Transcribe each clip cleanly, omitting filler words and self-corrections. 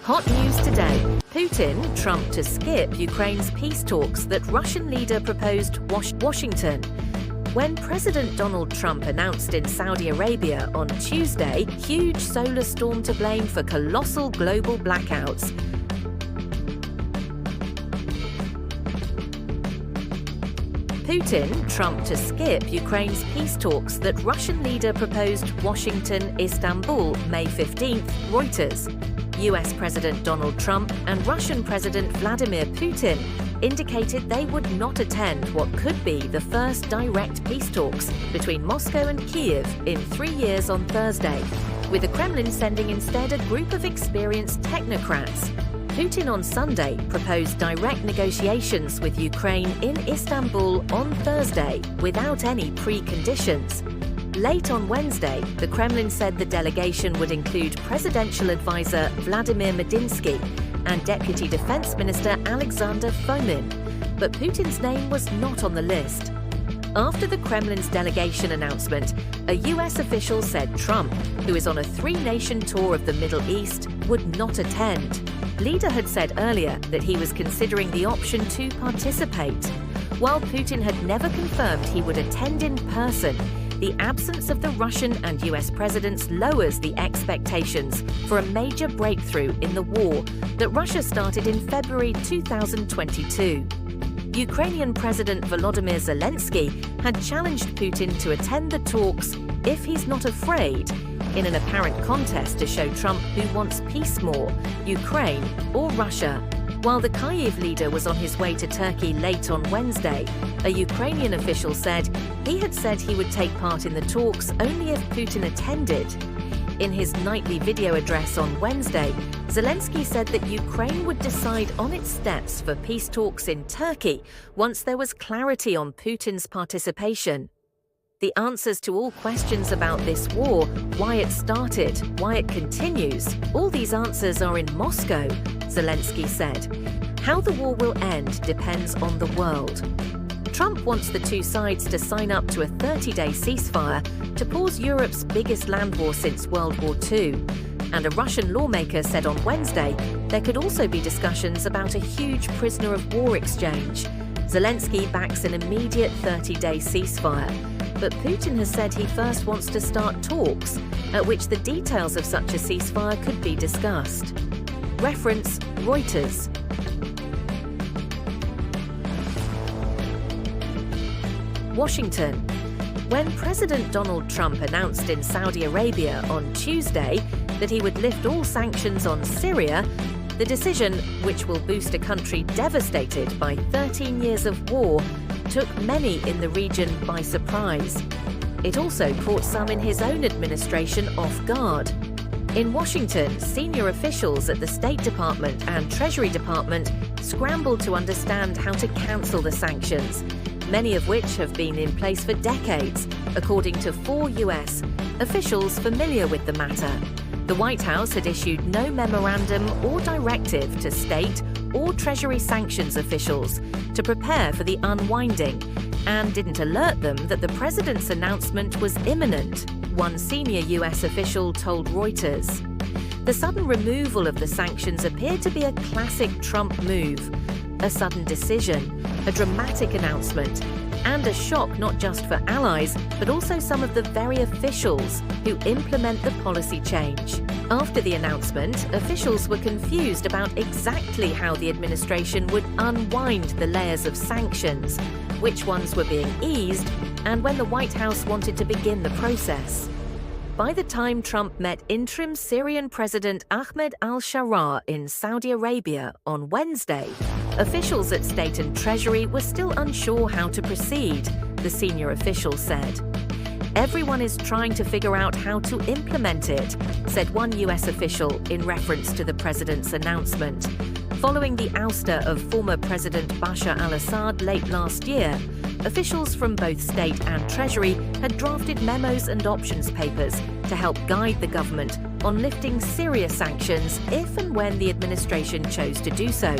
Hot news today. Putin trumped to skip Ukraine's peace talks that Russian leader proposed Washington. When President Donald Trump announced in Saudi Arabia on Tuesday huge solar storm to blame for colossal global blackouts, Putin trumped to skip Ukraine's peace talks that Russian leader proposed Washington, Istanbul, May 15th, Reuters. US President Donald Trump and Russian President Vladimir Putin indicated they would not attend what could be the first direct peace talks between Moscow and Kyiv in 3 years on Thursday, with the Kremlin sending instead a group of experienced technocrats. Putin on Sunday proposed direct negotiations with Ukraine in Istanbul on Thursday without any preconditions. Late on Wednesday, the Kremlin said the delegation would include presidential advisor Vladimir Medinsky and Deputy Defense Minister Alexander Fomin, but Putin's name was not on the list. After the Kremlin's delegation announcement, a US official said Trump, who is on a 3-nation tour of the Middle East, would not attend. Leader had said earlier that he was considering the option to participate. While Putin had never confirmed he would attend in person, the absence of the Russian and US presidents lowers the expectations for a major breakthrough in the war that Russia started in February 2022. Ukrainian President Volodymyr Zelensky had challenged Putin to attend the talks if he's not afraid, in an apparent contest to show Trump who wants peace more, Ukraine or Russia. While the Kyiv leader was on his way to Turkey late on Wednesday, a Ukrainian official said he would take part in the talks only if Putin attended. In his nightly video address on Wednesday, Zelensky said that Ukraine would decide on its steps for peace talks in Turkey once there was clarity on Putin's participation. The answers to all questions about this war, why it started, why it continues, all these answers are in Moscow, Zelensky said. How the war will end depends on the world. Trump wants the two sides to sign up to a 30-day ceasefire to pause Europe's biggest land war since World War II. And a Russian lawmaker said on Wednesday there could also be discussions about a huge prisoner of war exchange. Zelensky backs an immediate 30-day ceasefire, but Putin has said he first wants to start talks, at which the details of such a ceasefire could be discussed. Reference Reuters. Washington. When President Donald Trump announced in Saudi Arabia on Tuesday that he would lift all sanctions on Syria, the decision, which will boost a country devastated by 13 years of war, took many in the region by surprise. It also caught some in his own administration off guard. In Washington, senior officials at the State Department and Treasury Department scrambled to understand how to cancel the sanctions, many of which have been in place for decades, according to 4 US officials familiar with the matter. The White House had issued no memorandum or directive to state or Treasury sanctions officials to prepare for the unwinding, and didn't alert them that the president's announcement was imminent, one senior US official told Reuters. The sudden removal of the sanctions appeared to be a classic Trump move, a sudden decision, a dramatic announcement, and a shock not just for allies, but also some of the very officials who implement the policy change. After the announcement, officials were confused about exactly how the administration would unwind the layers of sanctions, which ones were being eased, and when the White House wanted to begin the process. By the time Trump met interim Syrian President Ahmed al-Sharaa in Saudi Arabia on Wednesday, officials at State and Treasury were still unsure how to proceed, the senior official said. Everyone is trying to figure out how to implement it, said one US official in reference to the president's announcement. Following the ouster of former President Bashar al-Assad late last year, officials from both State and Treasury had drafted memos and options papers to help guide the government on lifting Syria sanctions if and when the administration chose to do so.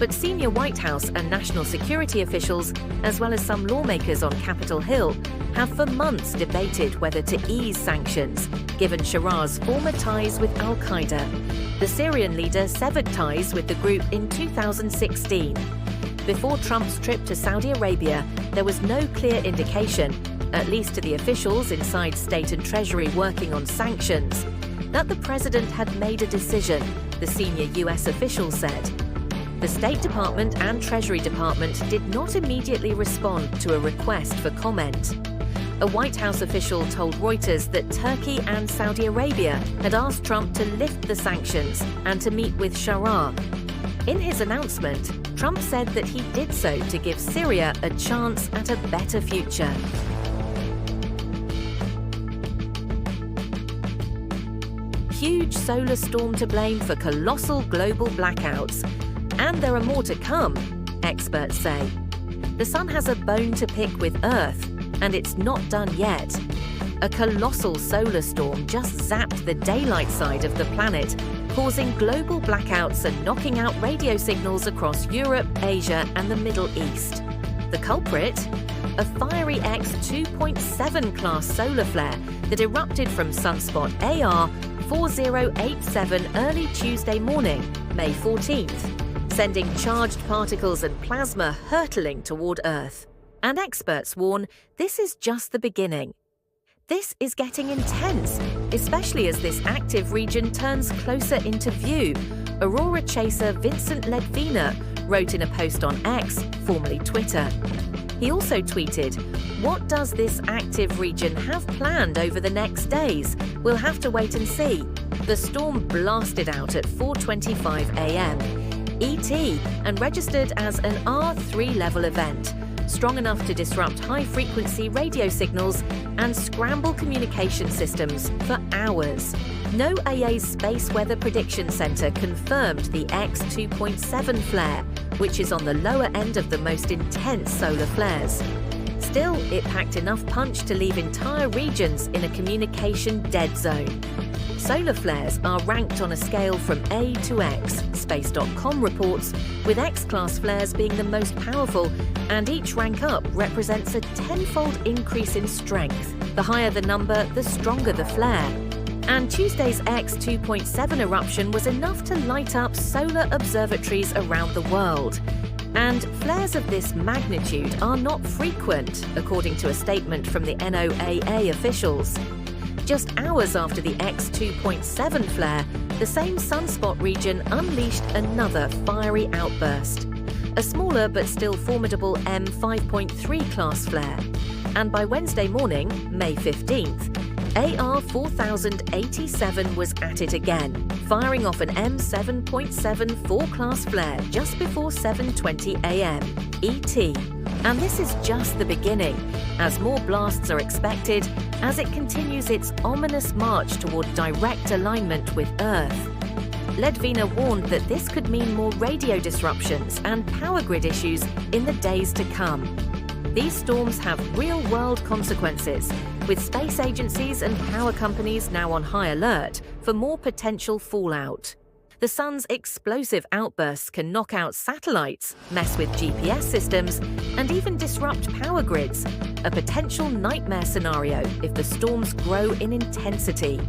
But senior White House and national security officials, as well as some lawmakers on Capitol Hill, have for months debated whether to ease sanctions, given Sharar's former ties with al-Qaeda. The Syrian leader severed ties with the group in 2016. Before Trump's trip to Saudi Arabia, there was no clear indication, at least to the officials inside State and Treasury working on sanctions, that the president had made a decision, the senior US official said. The State Department and Treasury Department did not immediately respond to a request for comment. A White House official told Reuters that Turkey and Saudi Arabia had asked Trump to lift the sanctions and to meet with Sharar. In his announcement, Trump said that he did so to give Syria a chance at a better future. Huge solar storm to blame for colossal global blackouts. And there are more to come, experts say. The sun has a bone to pick with Earth, and it's not done yet. A colossal solar storm just zapped the daylight side of the planet, causing global blackouts and knocking out radio signals across Europe, Asia, and the Middle East. The culprit? A fiery X 2.7 class solar flare that erupted from sunspot AR 4087 early Tuesday morning, May 14th. Sending charged particles and plasma hurtling toward Earth. And experts warn this is just the beginning. This is getting intense, especially as this active region turns closer into view, Aurora chaser Vincent Ledvina wrote in a post on X, formerly Twitter. He also tweeted, "What does this active region have planned over the next days? We'll have to wait and see." The storm blasted out at 4:25 a.m. ET and registered as an R3 level event, strong enough to disrupt high-frequency radio signals and scramble communication systems for hours. NOAA's Space Weather Prediction Center confirmed the X 2.7 flare, which is on the lower end of the most intense solar flares. Still, it packed enough punch to leave entire regions in a communication dead zone. Solar flares are ranked on a scale from A to X, Space.com reports, with X-class flares being the most powerful, and each rank up represents a tenfold increase in strength. The higher the number, the stronger the flare. And Tuesday's X 2.7 eruption was enough to light up solar observatories around the world. And flares of this magnitude are not frequent, according to a statement from the NOAA officials. Just hours after the X 2.7 flare, the same sunspot region unleashed another fiery outburst. A smaller but still formidable M 5.3 class flare. And by Wednesday morning, May 15th, AR 4087 was at it again, firing off an M 7.74 class flare just before 7:20 a.m. ET. And this is just the beginning, as more blasts are expected as it continues its ominous march toward direct alignment with Earth. Ledvina warned that this could mean more radio disruptions and power grid issues in the days to come. These storms have real-world consequences, with space agencies and power companies now on high alert for more potential fallout. The sun's explosive outbursts can knock out satellites, mess with GPS systems, and even disrupt power grids, a potential nightmare scenario if the storms grow in intensity.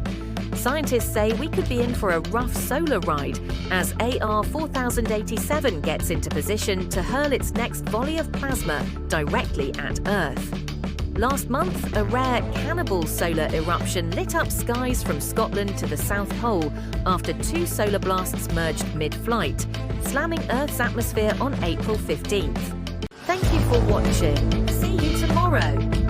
Scientists say we could be in for a rough solar ride as AR 4087 gets into position to hurl its next volley of plasma directly at Earth. Last month, a rare cannibal solar eruption lit up skies from Scotland to the South Pole after two solar blasts merged mid-flight, slamming Earth's atmosphere on April 15th. Thank you for watching. See you tomorrow.